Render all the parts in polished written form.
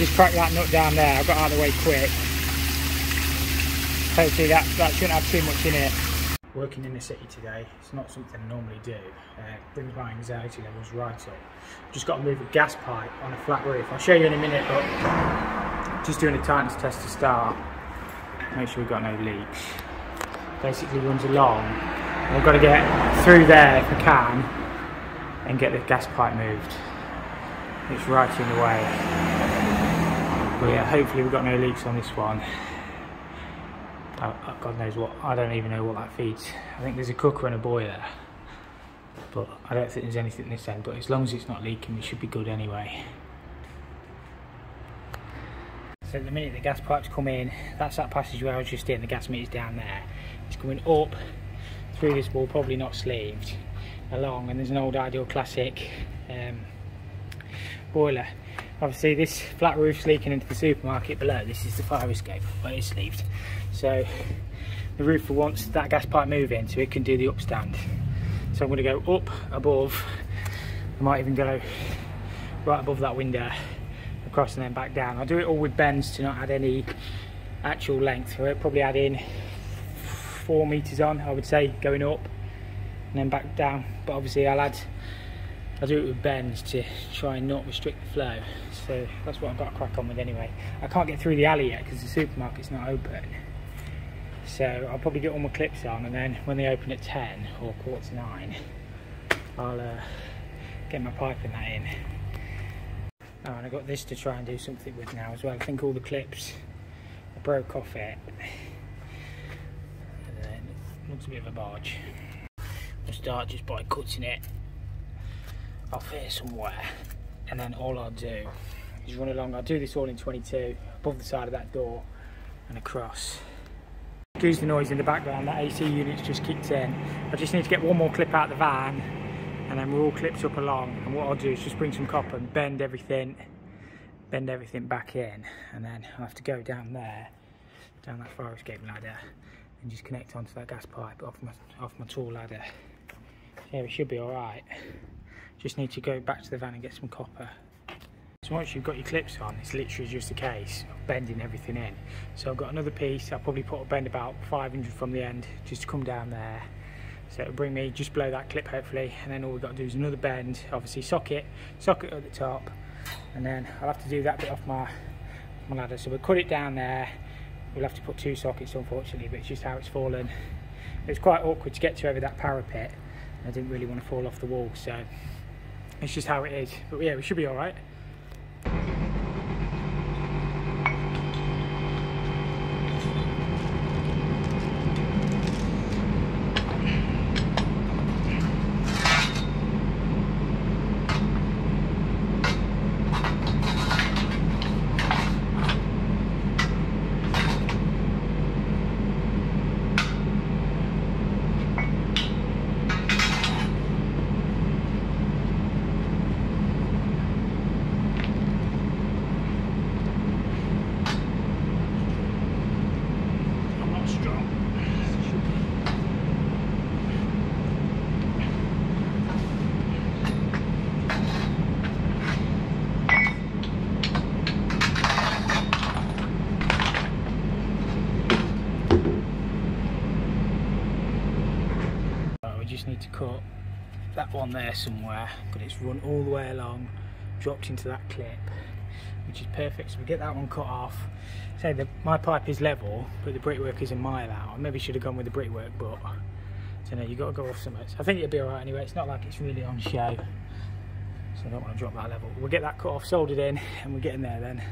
just cracked that nut down there. I got out of the way quick. Hopefully that shouldn't have too much in it. Working in the city today, it's not something I normally do. Brings my anxiety levels right up. Just got to move a gas pipe on a flat roof. I'll show you in a minute, but just doing a tightness test to start. Make sure we've got no leaks. Basically runs along. And I've got to get through there if I can and get the gas pipe moved. It's right in the way. But yeah, hopefully we've got no leaks on this one. God knows what, I don't even know what that feeds. I think there's a cooker and a boiler, but I don't think there's anything this end, but as long as it's not leaking we should be good anyway. So at the minute the gas pipes come in, that's that passage where I was just in, the gas meter's down there. It's coming up through this wall, probably not sleeved, along, and there's an old Ideal Classic boiler. Obviously this flat roof's leaking into the supermarket below. This is the fire escape, but it's sleeved. So the roofer wants that gas pipe moving so it can do the upstand. So I'm going to go up above. I might even go right above that window, across and then back down. I'll do it all with bends to not add any actual length. I'll probably add in 4 meters on, I would say, going up and then back down. But obviously I'll do it with bends to try and not restrict the flow. So that's what I've got to crack on with anyway. I can't get through the alley yet because the supermarket's not open. So I'll probably get all my clips on, and then when they open at 10 or 8:45, I'll get my piping that in. Oh, and I've got this to try and do something with now as well. I think all the clips broke off it. And then it looks a bit of a barge. I'll start just by cutting it off here somewhere, and then all I'll do is run along. I'll do this all in 22 above the side of that door and across. Excuse the noise in the background, that AC unit's just kicked in. I just need to get one more clip out of the van and then we're all clipped up along, and what I'll do is just bring some copper and bend everything back in, and then I'll have to go down there, down that fire escape ladder, and just connect onto that gas pipe off my tall ladder. Yeah, we should be alright. Just need to go back to the van and get some copper. So once you've got your clips on, it's literally just a case of bending everything in. So I've got another piece. I'll probably put a bend about 500 from the end just to come down there. So it'll bring me just below that clip hopefully, and then all we've got to do is another bend, obviously socket at the top, and then I'll have to do that bit off my ladder. So we'll cut it down there. We'll have to put 2 sockets unfortunately, but it's just how it's fallen. It's quite awkward to get to over that parapet. I didn't really want to fall off the wall, so it's just how it is. But yeah, we should be alright. Just need to cut that one there somewhere, but it's run all the way along, dropped into that clip, which is perfect. So we get that one cut off. Say my pipe is level, but the brickwork is a mile out. I maybe should have gone with the brickwork, but I don't know, you got to go off somewhere. So I think it'll be alright anyway. It's not like it's really on show, so I don't want to drop that level. We'll get that cut off, soldered in, and we're getting there then.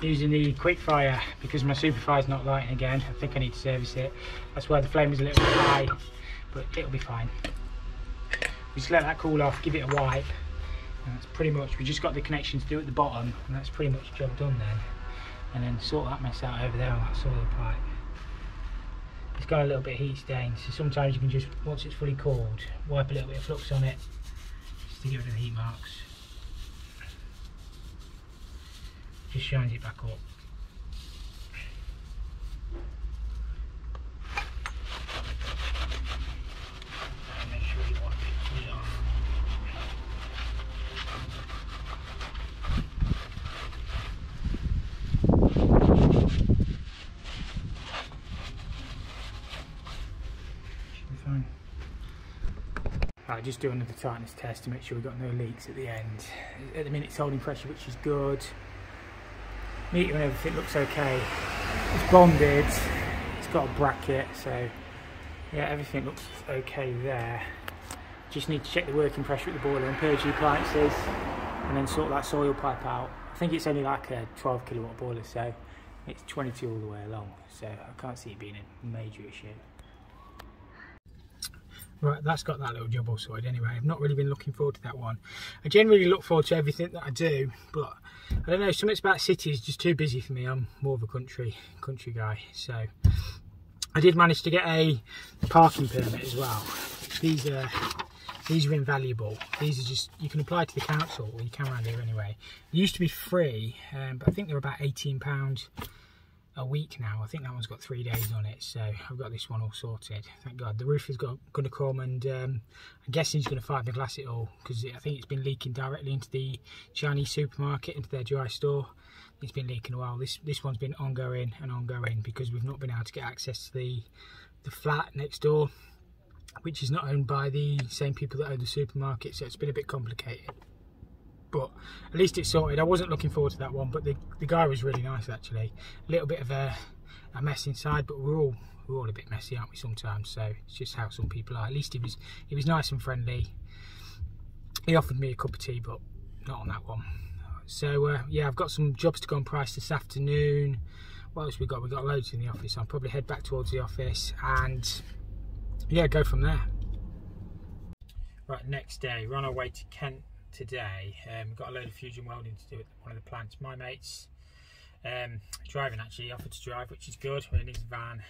using the quick fire because my super fire's not lighting again. I think I need to service it. That's why the flame is a little bit high, but it'll be fine. We just let that cool off, give it a wipe, and that's pretty much, we just got the connection to do at the bottom, and that's pretty much the job done then. And then sort that mess out over there on that soil pipe. It's got a little bit of heat stain, so sometimes you can just, once it's fully cooled, wipe a little bit of flux on it just to get rid of the heat marks. Just shines it back up. And make sure you wipe it off. Should be fine. Right, just do another tightness test to make sure we've got no leaks at the end. At the minute it's holding pressure, which is good. Meter and everything looks okay. It's bonded, it's got a bracket, so yeah, everything looks okay there. Just need to check the working pressure at the boiler and purge the appliances, and then sort that soil pipe out. I think it's only like a 12 kilowatt boiler, so it's 22 all the way along, so I can't see it being a major issue. Right, that's got that little job all sorted anyway. I've not really been looking forward to that one. I generally look forward to everything that I do, but I don't know, something about cities is just too busy for me. I'm more of a country guy, so I did manage to get a parking permit as well. These are invaluable. These are just, you can apply to the council, or you can around here anyway. They used to be free, but I think they're about £18 a week now. I think that one's got 3 days on it, so I've got this one all sorted, thank God. The roof is going to come, and I'm guessing he's going to fight me glass it all, because I think it's been leaking directly into the Chinese supermarket, into their dry store. It's been leaking a while. This one's been ongoing and ongoing because we've not been able to get access to the flat next door, which is not owned by the same people that own the supermarket, so it's been a bit complicated. But at least it's sorted. I wasn't looking forward to that one, but the guy was really nice actually. A little bit of a mess inside, but we're all a bit messy, aren't we, sometimes? So it's just how some people are. At least he was nice and friendly. He offered me a cup of tea, but not on that one. So yeah, I've got some jobs to go and price this afternoon. What else we got? We've got loads in the office. I'll probably head back towards the office and yeah, go from there. Right, next day, we're on our way to Kent today. We've got a load of fusion welding to do at one of the plants. My mate's driving actually, he offered to drive, which is good. We're in his van.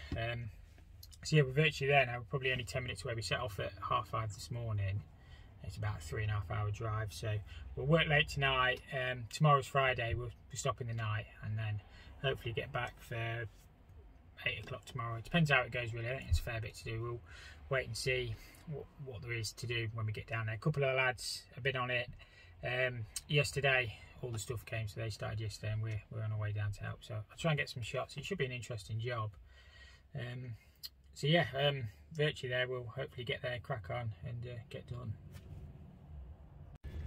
So yeah, we're virtually there now. We're probably only 10 minutes away. We set off at 5:30 this morning. It's about a 3.5 hour drive, so we'll work late tonight. Tomorrow's Friday, we'll be stopping the night, and then hopefully get back for 8 o'clock tomorrow. It depends how it goes really. I think it's a fair bit to do. We'll wait and see what there is to do when we get down there. A couple of lads have been on it yesterday. All the stuff came, so they started yesterday, and we're on our way down to help. So I'll try and get some shots. It should be an interesting job. So yeah, virtually there. We'll hopefully get there, crack on, and get done.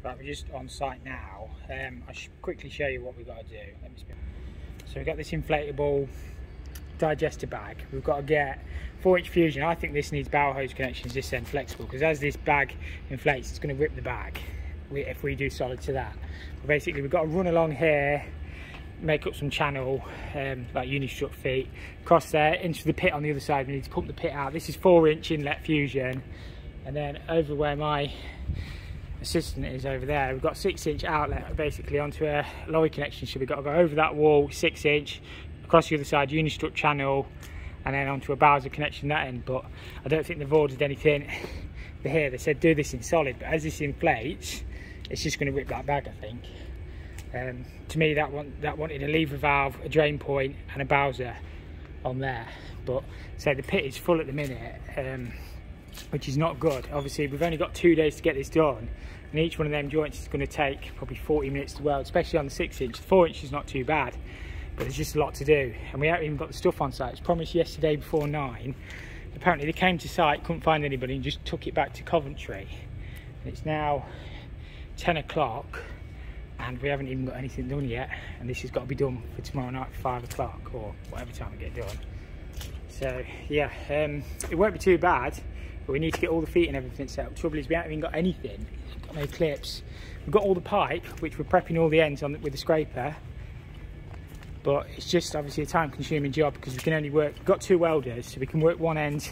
Right, we're just on site now. I should quickly show you what we've got to do. Let me spin. So we've got this inflatable digester bag. We've got to get 4-inch fusion. I think this needs barrel hose connections this end flexible, because as this bag inflates, it's going to rip the bag if we do solid to that. But basically, we've got to run along here, make up some channel, like uni-strut feet, across there into the pit on the other side. We need to pump the pit out. This is 4-inch inlet fusion, and then over where my assistant is over there, we've got 6-inch outlet basically onto a lorry connection. So we've got to go over that wall, 6-inch, across the other side, uni-strut channel, and then onto a Bowser connection that end. But I don't think they've ordered anything for here. They said do this in solid, but as this inflates, it's just going to rip that bag, I think. To me, that wanted a lever valve, a drain point, and a Bowser on there. But so the pit is full at the minute, which is not good. Obviously, we've only got 2 days to get this done, and each one of them joints is going to take probably 40 minutes to weld, especially on the 6-inch. The 4-inch is not too bad, but there's just a lot to do, and we haven't even got the stuff on site. It was promised yesterday before 9. Apparently they came to site, couldn't find anybody, and just took it back to Coventry. And it's now 10 o'clock, and we haven't even got anything done yet, and this has got to be done for tomorrow night, 5 o'clock, or whatever time we get done. So yeah, it won't be too bad, but we need to get all the feet and everything set up. Trouble is, we haven't even got anything. We've got no clips. We've got all the pipe, which we're prepping all the ends on with the scraper. but it's just obviously a time-consuming job because we can only work. We've got 2 welders, so we can work one end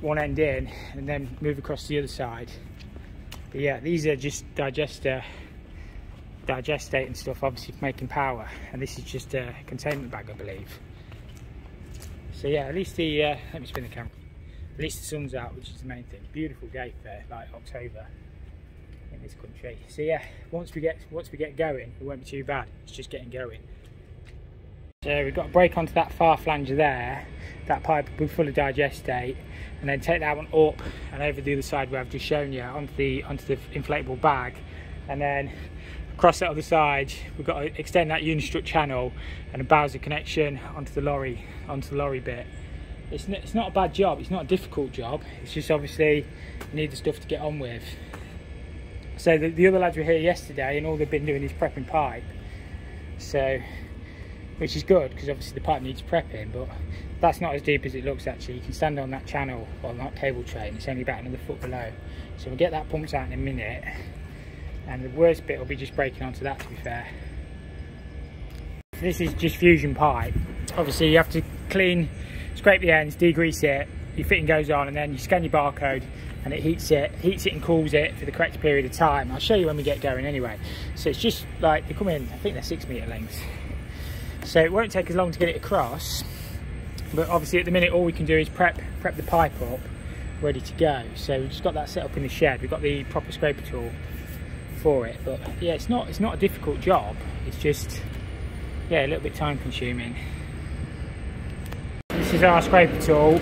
in, and then move across to the other side. But yeah, these are just digestate and stuff, obviously for making power, and this is just a containment bag, I believe. So yeah, at least the let me spin the camera. At least the sun's out, which is the main thing. Beautiful day for like October in this country. So yeah, once we get going, it won't be too bad. It's just getting going. So we've got to break onto that far flanger there. That pipe will be full of digestate, and then take that one up and over the other side where I've just shown you onto the inflatable bag, and then across that other side we've got to extend that unistrut channel and a Bowser connection onto the lorry bit. It's not a bad job, it's not a difficult job, it's just obviously you need the stuff to get on with. So the other lads were here yesterday and all they've been doing is prepping pipe, so which is good because obviously the pipe needs prepping, but that's not as deep as it looks actually. You can stand on that channel, on that cable tray, and it's only about another foot below. So we'll get that pumped out in a minute, and the worst bit will be just breaking onto that, to be fair. This is just fusion pipe. Obviously you have to scrape the ends, degrease it, your fitting goes on, and then you scan your barcode and it heats it and cools it for the correct period of time. I'll show you when we get going anyway. So it's just like, they come in, I think they're 6 metre lengths. So it won't take as long to get it across, but obviously at the minute all we can do is prep the pipe up, ready to go. So we've just got that set up in the shed. We've got the proper scraper tool for it, but yeah, it's not a difficult job. It's just, yeah, a little bit time consuming. This is our scraper tool.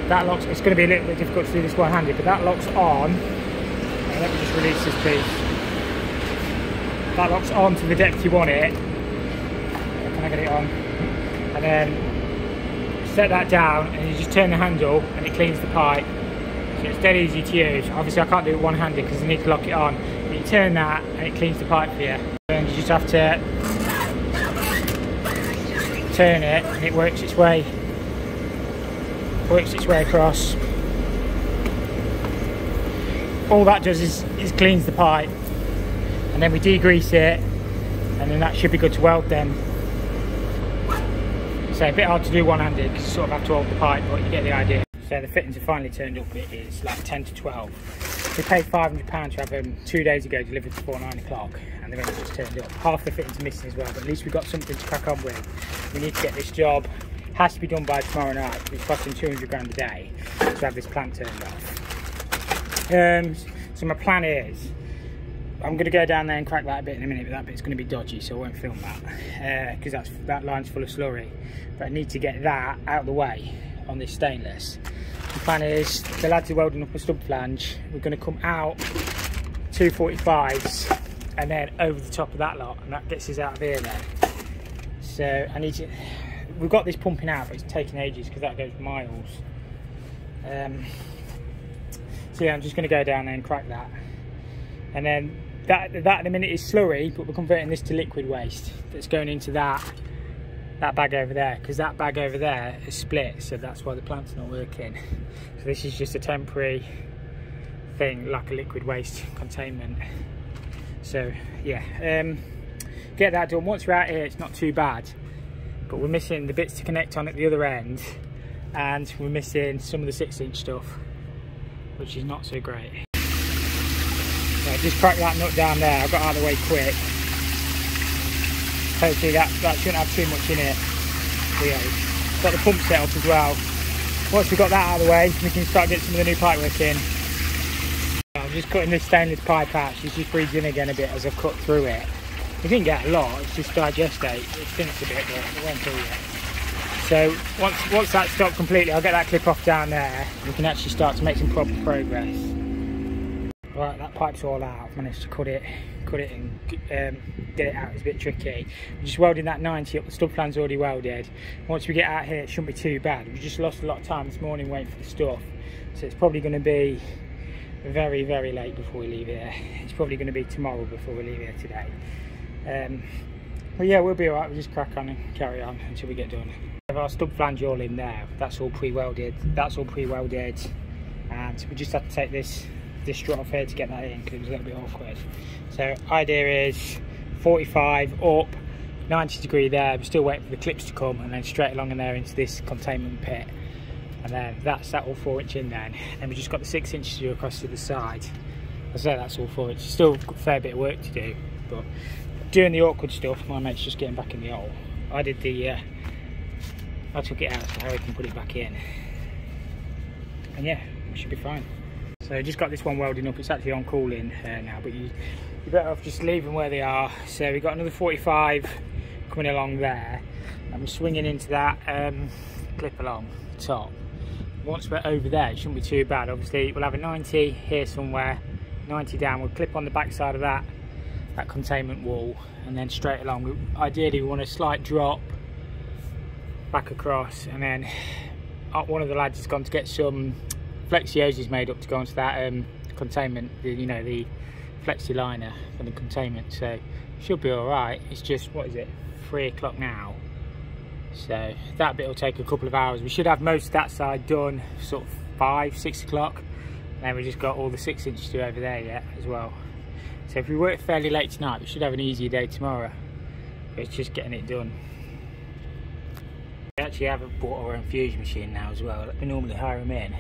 That locks. It's going to be a little bit difficult to do this one-handed, but that locks on. Let me just release this piece. That locks on to the depth you want it. Can I get it on? And then set that down, and you just turn the handle, and it cleans the pipe. So it's dead easy to use. Obviously, I can't do it one-handed because I need to lock it on. But you turn that, and it cleans the pipe for you. And you just have to turn it, and it works its way across. All that does is cleans the pipe, and then we degrease it, and then that should be good to weld then. So a bit hard to do one-handed because you sort of have to hold the pipe, but you get the idea. So the fittings have finally turned up. It is like 10 to 12. We paid £500 to have them 2 days ago delivered before 9 o'clock, and they've only just turned up. Half the fittings are missing as well, but at least we've got something to crack on with. We need to get this job, has to be done by tomorrow night. It's costing 200 grand a day to have this plant turned off. So my plan is, I'm going to go down there and crack that a bit in a minute, but that bit's going to be dodgy, so I won't film that because that line's full of slurry. But I need to get that out of the way on this stainless. The plan is, the lads are welding up a stub flange. We're going to come out 245s and then over the top of that lot, and that gets us out of here then. So I need to, we've got this pumping out, but it's taking ages because that goes miles. So yeah, I'm just going to go down there and crack that, and then that in a minute is slurry, but we're converting this to liquid waste that's going into that bag over there, because that bag over there is split, so that's why the plant's not working. So this is just a temporary thing, like a liquid waste containment. So yeah, get that done. Once we're out here, it's not too bad, but we're missing the bits to connect on at the other end, and we're missing some of the 6-inch stuff, which is not so great. So just crack that nut down there. I got out of the way quick. Hopefully that shouldn't have too much in it. So yeah, got the pump set up as well. Once we've got that out of the way, we can start getting some of the new pipe work in. I'm just cutting this stainless pipe out. It's just breathes in again a bit as I've cut through it. We didn't get a lot, it's just digestate. It stinks a bit, but it won't kill you. So once that's stopped completely, I'll get that clip off down there. We can actually start to make some proper progress. Right, that pipe's all out. I've managed to cut it and get it out. It's a bit tricky. I'm just welding that 90 up. The stub flange's already welded. Once we get out here, it shouldn't be too bad. We just lost a lot of time this morning waiting for the stuff, so it's probably going to be very, very late before we leave here. It's probably going to be tomorrow before we leave here today. But yeah, we'll be alright. We'll just crack on and carry on until we get done. We have our stub flange all in there. That's all pre-welded. And we just have to take this strut off here to get that in because it was a little bit awkward. So idea is 45 up, 90° there. We're still waiting for the clips to come, and then straight along in there into this containment pit. And then that's that all 4-inch in then. And we just got the 6-inch to do across to the side. I say that's all 4-inch. Still a fair bit of work to do, but doing the awkward stuff. My mate's just getting back in the hole. I did the, I took it out so Harry can put it back in. And yeah, it should be fine. So just got this one welding up. It's actually on cooling now, but you're better off just leaving where they are. So we've got another 45 coming along there. I'm swinging into that clip along the top. Once we're over there, it shouldn't be too bad. Obviously, we'll have a 90 here somewhere, 90 down. We'll clip on the back side of that containment wall, and then straight along. Ideally, we want a slight drop back across, and then one of the lads has gone to get some flexi hoses made up to go onto that containment, you know, the flexi liner for the containment. So should be all right. It's just, what is it, 3 o'clock now, so that bit will take a couple of hours. We should have most of that side done sort of 5, 6 o'clock, and then we just got all the 6-inch to do over there yet as well. So if we work fairly late tonight, we should have an easier day tomorrow, but it's just getting it done. We actually have bought our own fuse machine now as well. We normally hire them in.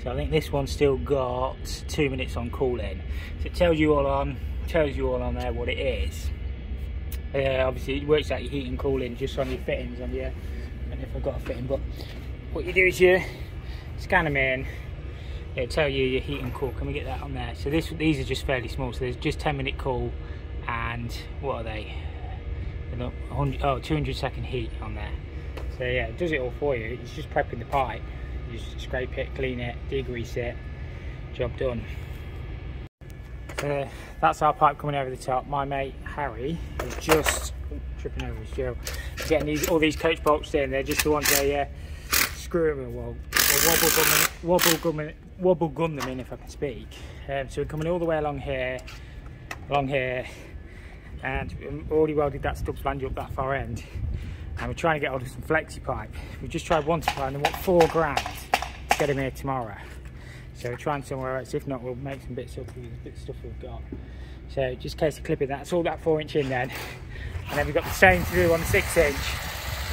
So I think this one's still got 2 minutes on cooling. So it tells you all on there what it is. Obviously it works out your heat and cooling just on your fittings on your, and if I've got a fitting, but what you do is you scan them in. It'll tell you your heat and cool. Can we get that on there? So these are just fairly small. So there's just 10-minute cool, and what are they? 200-second heat on there. So yeah, it does it all for you. It's just prepping the pipe. You just scrape it, clean it, degrease it, job done. So that's our pipe coming over the top. My mate Harry is just tripping over his drill, getting all these coach bolts in. They're just the ones they screw them in, or wobble gun them in, if I can speak. So we're coming all the way along here, and we've already welded that stub flange up that far end. And we're trying to get hold of some flexi pipe. We just tried one supply and they want £4 to get them here tomorrow. So we're trying somewhere else. If not, we'll make some bits up with the bits of stuff we've got. So just in case of clipping that, it's all that 4-inch in then. And then we've got the same to do on the 6-inch.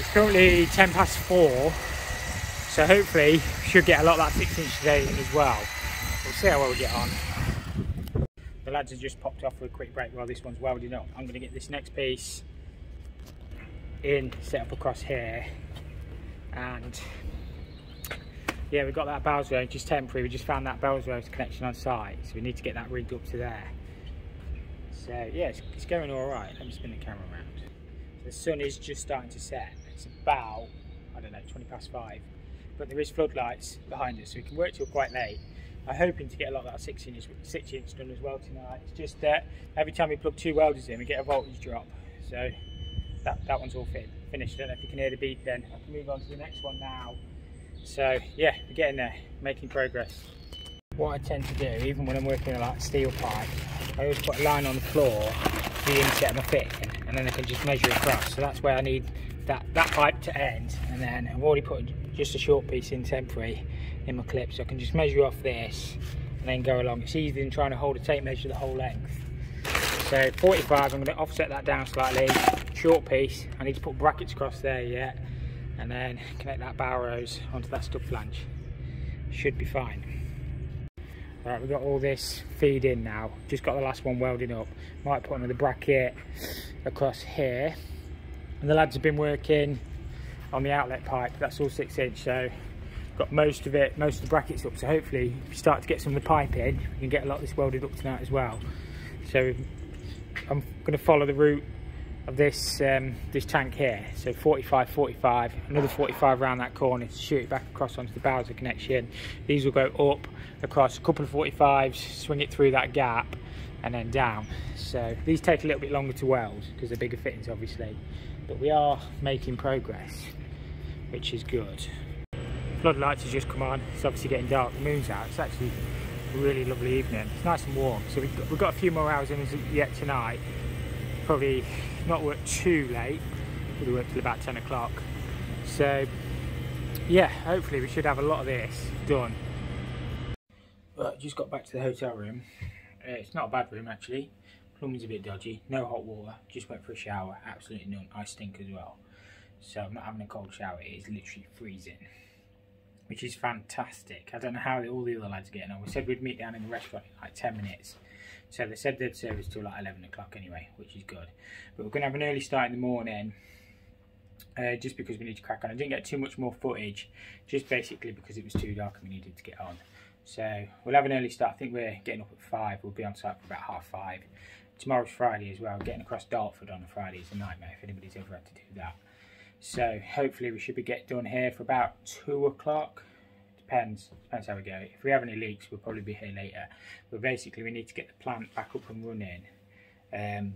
It's currently 4:10. So hopefully we should get a lot of that 6-inch today as well. We'll see how well we get on. The lads have just popped off for a quick break while this one's welding up. I'm going to get this next piece in, set up across here, and yeah, we've got that bowels row, just temporary. We just found that bowels row connection on site, so we need to get that rigged up to there. So yeah, it's going all right. Let me spin the camera around. The sun is just starting to set. It's about, I don't know, 5:20, but there is floodlights behind us, so we can work till quite late. I'm hoping to get a lot of that 6-inch done as well tonight. It's just that every time we plug 2 welders in, we get a voltage drop. So that one's all finished. I don't know if you can hear the beep then. I can move on to the next one now. So yeah, we're getting there, making progress. What I tend to do, even when I'm working on like steel pipe, I always put a line on the floor for the inset of my fitting, and then I can just measure across. So that's where I need that pipe to end, and then I've already put just a short piece in temporary in my clip, so I can just measure off this and then go along. It's easier than trying to hold a tape measure the whole length. So 45, I'm going to offset that down slightly, short piece. I need to put brackets across there yet, and then connect that bow rose onto that stub flange. Should be fine. Right, we've got all this feed in now. Just got the last one welding up. Might put another bracket across here. And the lads have been working on the outlet pipe. That's all 6-inch, so got most of the brackets up. So hopefully, if we start to get some of the pipe in, we can get a lot of this welded up tonight as well. So I'm going to follow the route of this this tank here. So 45, 45, another 45 around that corner to shoot it back across onto the Bowser connection. These will go up across a couple of 45s, swing it through that gap, and then down. So these take a little bit longer to weld because they're bigger fittings, obviously. But we are making progress, which is good. Floodlights have just come on. It's obviously getting dark. The moon's out. It's actually a really lovely evening. It's nice and warm. So we've got a few more hours in us yet tonight. Probably not work too late. Probably work till about 10 o'clock. So yeah, hopefully we should have a lot of this done. But just got back to the hotel room. It's not a bad room actually. Plumbing's a bit dodgy, no hot water, just went for a shower, absolutely none. I stink as well, so I'm not having a cold shower. It is literally freezing, which is fantastic. I don't know how all the other lads are getting on. We said we'd meet down in the restaurant in like 10 minutes. So they said they'd serve us till like 11 o'clock anyway, which is good. But we're going to have an early start in the morning, just because we need to crack on. I didn't get too much more footage, just basically because it was too dark and we needed to get on. So we'll have an early start. I think we're getting up at 5. We'll be on site for about 5:30. Tomorrow's Friday as well. Getting across Dartford on a Friday is a nightmare if anybody's ever had to do that. So hopefully we should be getting done here for about 2 o'clock. Depends how we go. If we have any leaks, we'll probably be here later. But basically we need to get the plant back up and running,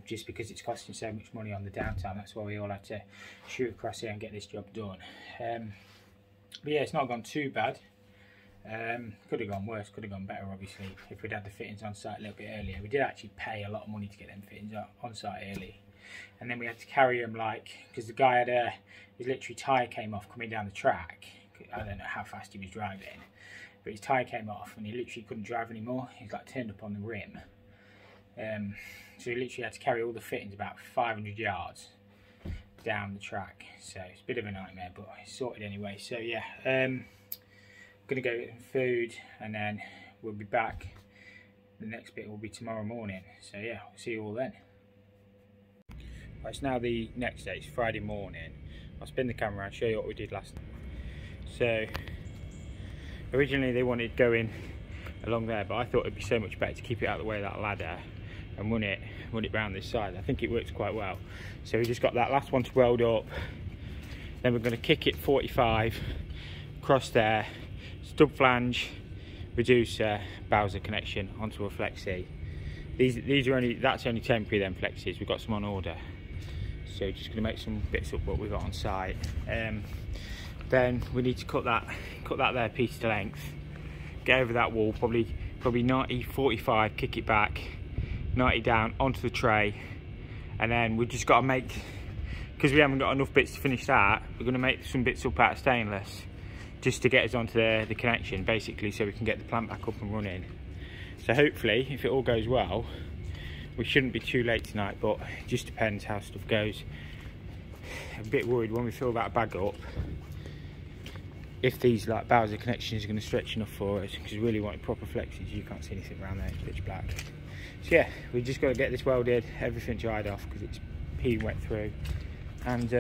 just because it's costing so much money on the downtime. That's why we all had to shoot across here and get this job done. But yeah, it's not gone too bad. Could have gone worse, could have gone better obviously if we'd had the fittings on site a little bit earlier. We did actually pay a lot of money to get them fittings on site early, and then we had to carry them, like, because the guy had his literally tyre came off coming down the track. I don't know how fast he was driving, but his tyre came off and he literally couldn't drive anymore. He's like turned up on the rim, so he literally had to carry all the fittings about 500 yards down the track. So it's a bit of a nightmare, but it's sorted anyway. So yeah, gonna go get food and then we'll be back. The next bit will be tomorrow morning. So yeah, we'll see you all then. Right, it's now the next day. It's Friday morning. I'll spin the camera and show you what we did last night. So originally they wanted going along there, but I thought it'd be so much better to keep it out of the way of that ladder and run it round this side. I think it works quite well. So we just got that last one to weld up. Then we're going to kick it 45 across there, stub flange, reducer, Bowser connection onto a flexi. These are only, that's only temporary then flexis. We've got some on order. So just going to make some bits up what we've got on site. Then we need to cut that there piece to length, get over that wall, probably 90, 45, kick it back, 90 down onto the tray, and then we've just got to make, because we haven't got enough bits to finish that, we're going to make some bits up out of stainless just to get us onto the connection basically, so we can get the plant back up and running. So hopefully, if it all goes well, we shouldn't be too late tonight, but it just depends how stuff goes. I'm a bit worried when we fill that bag up if these like Bowser connections are going to stretch enough for us, because we really want proper flexes. You can't see anything around there, it's pitch black. So yeah, we've just got to get this welded, everything dried off because it's peeing wet through, and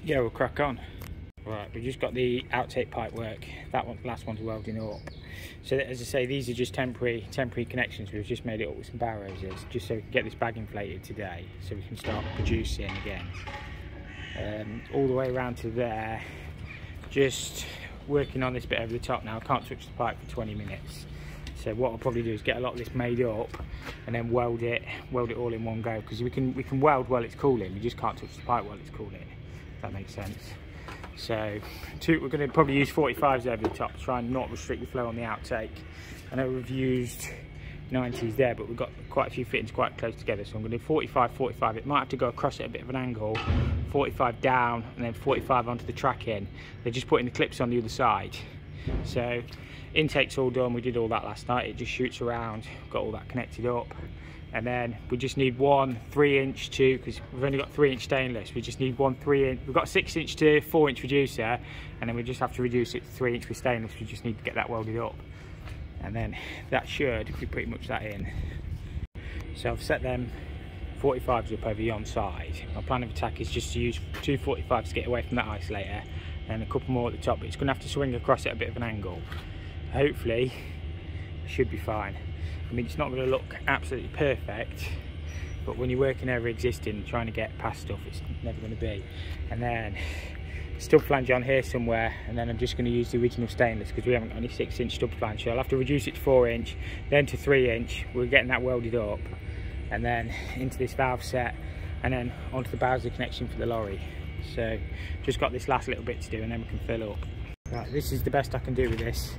yeah, we'll crack on. Right, we just got the outtake pipe work. That one, last one's welding up. So as I say, these are just temporary connections. We've just made it up with some bow roses, just so we can get this bag inflated today, so we can start producing again. All the way around to there. Just working on this bit over the top now. I can't touch the pipe for 20 minutes. So what I'll probably do is get a lot of this made up and then weld it all in one go, because we can weld while it's cooling. We just can't touch the pipe while it's cooling, if that makes sense. So we're going to probably use 45s over the top to try and not restrict the flow on the outtake. I know we've used 90s there, but we've got quite a few fittings quite close together, so I'm going to do 45, 45. It might have to go across at a bit of an angle, 45 down and then 45 onto the track in. They're just putting the clips on the other side. So intake's all done. We did all that last night. It just shoots around, got all that connected up, and then we just need one 3-inch to, because we've only got 3-inch stainless, we just need one 3-inch. We've got 6-inch to 4-inch reducer, and then we just have to reduce it to 3-inch with stainless. We just need to get that welded up, and then that should be pretty much that in. So I've set them 45s up over yon side. My plan of attack is just to use 2 45s to get away from that isolator, and a couple more at the top, but it's going to have to swing across at a bit of an angle. Hopefully it should be fine. I mean, it's not going to look absolutely perfect, but when you're working over existing, trying to get past stuff, it's never going to be. And then stub flange on here somewhere, and then I'm just going to use the original stainless because we haven't got any 6-inch stub flange, so I'll have to reduce it to 4-inch, then to 3-inch. We're getting that welded up, and then into this valve set, and then onto the Bowser connection for the lorry. So just got this last little bit to do, and then we can fill up. Right, this is the best I can do with this,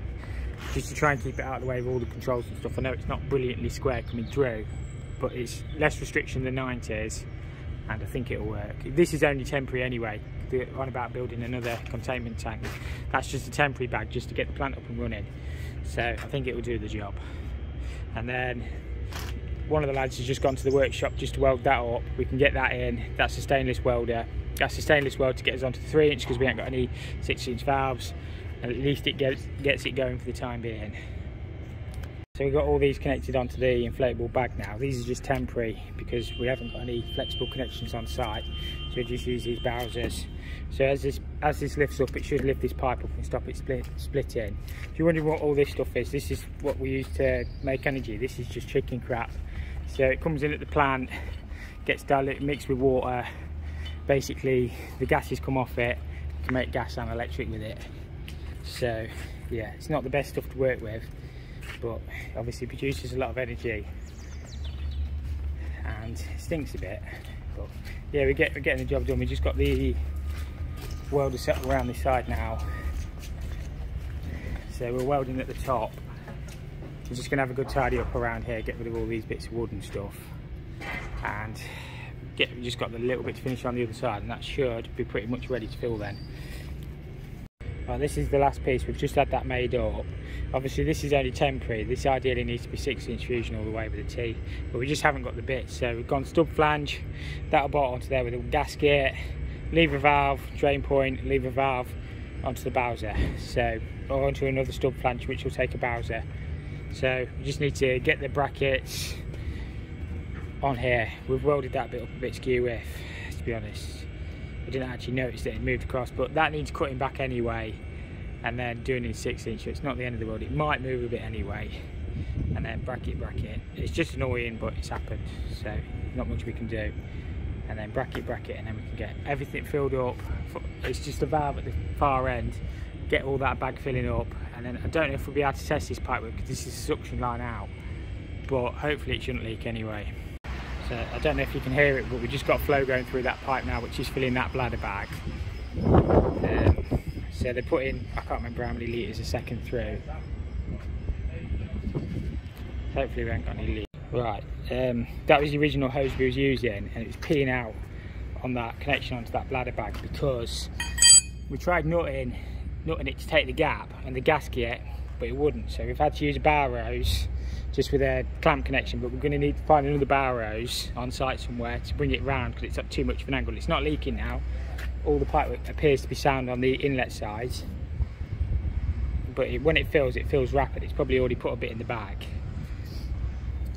just to try and keep it out of the way of all the controls and stuff. I know it's not brilliantly square coming through, but it's less restriction than 90s, and I think it'll work. This is only temporary anyway. They're on about building another containment tank. That's just a temporary bag just to get the plant up and running. So I think it will do the job. And then one of the lads has just gone to the workshop just to weld that up. We can get that in. That's a stainless welder. That's a stainless weld to get us onto the 3-inch because we ain't got any 6-inch valves. And at least it gets it going for the time being. So we've got all these connected onto the inflatable bag now. These are just temporary because we haven't got any flexible connections on site. So we just use these bowsers. So as this lifts up, it should lift this pipe up and stop it splitting. If you're wondering what all this stuff is, this is what we use to make energy. This is just chicken crap. So it comes in at the plant, gets diluted, mixed with water. Basically, the gases come off it. You can make gas and electric with it. So yeah, it's not the best stuff to work with, but obviously produces a lot of energy and it stinks a bit, but yeah, we're getting the job done. We just got the welder set around this side now, so we're welding at the top. We're just gonna have a good tidy up around here, get rid of all these bits of wood and stuff, and we just got the little bit to finish on the other side, and that should be pretty much ready to fill then. Right, this is the last piece. We've just had that made up. Obviously this is only temporary. This ideally needs to be 6-inch fusion all the way with a T, but we just haven't got the bits. So we've gone stub flange, that'll bolt onto there with a gasket, lever valve, drain point, lever valve onto the bowser. So, or onto another stub flange which will take a bowser. So we just need to get the brackets on here. We've welded that bit up a bit skew with, to be honest. I didn't actually notice that it moved across, but that needs cutting back anyway, and then doing it in 6-inch, so it's not the end of the world. It might move a bit anyway, and then bracket. It's just annoying, but it's happened, so not much we can do. And then bracket, and then we can get everything filled up. It's just a valve at the far end, get all that bag filling up, and then I don't know if we'll be able to test this pipe because this is a suction line out, but hopefully it shouldn't leak anyway. So I don't know if you can hear it, but we just got flow going through that pipe now, which is filling that bladder bag. So they put in, I can't remember how many litres a second through. Hopefully we ain't got any leaks. Right, that was the original hose we was using, and it was peeing out on that connection onto that bladder bag because we tried nutting it to take the gap and the gasket, but it wouldn't. So we've had to use a bow hose just with a clamp connection, but we're going to need to find another bow hose on site somewhere to bring it round because it's up too much of an angle. It's not leaking now. All the pipe appears to be sound on the inlet side, but when it fills rapid. It's probably already put a bit in the bag.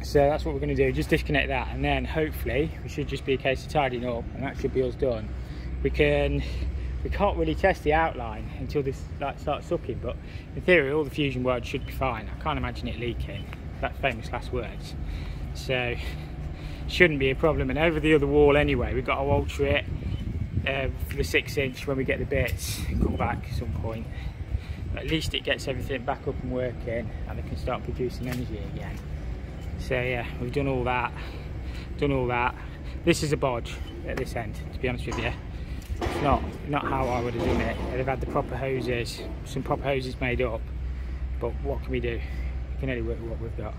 So that's what we're going to do, just disconnect that, and then hopefully we should just be a case of tidying up, and that should be us done. We can't really test the outline until this starts sucking, but in theory all the fusion welds should be fine. I can't imagine it leaking. That's famous last words. So shouldn't be a problem. And over the other wall anyway, we've got to alter it for the 6-inch when we get the bits and come back at some point. At least it gets everything back up and working, and they can start producing energy again. So yeah, we've done all that. This is a bodge at this end, to be honest with you. It's not how I would have done it. They've had the proper hoses, some proper hoses made up, but what can we do? We can only work with what we've got.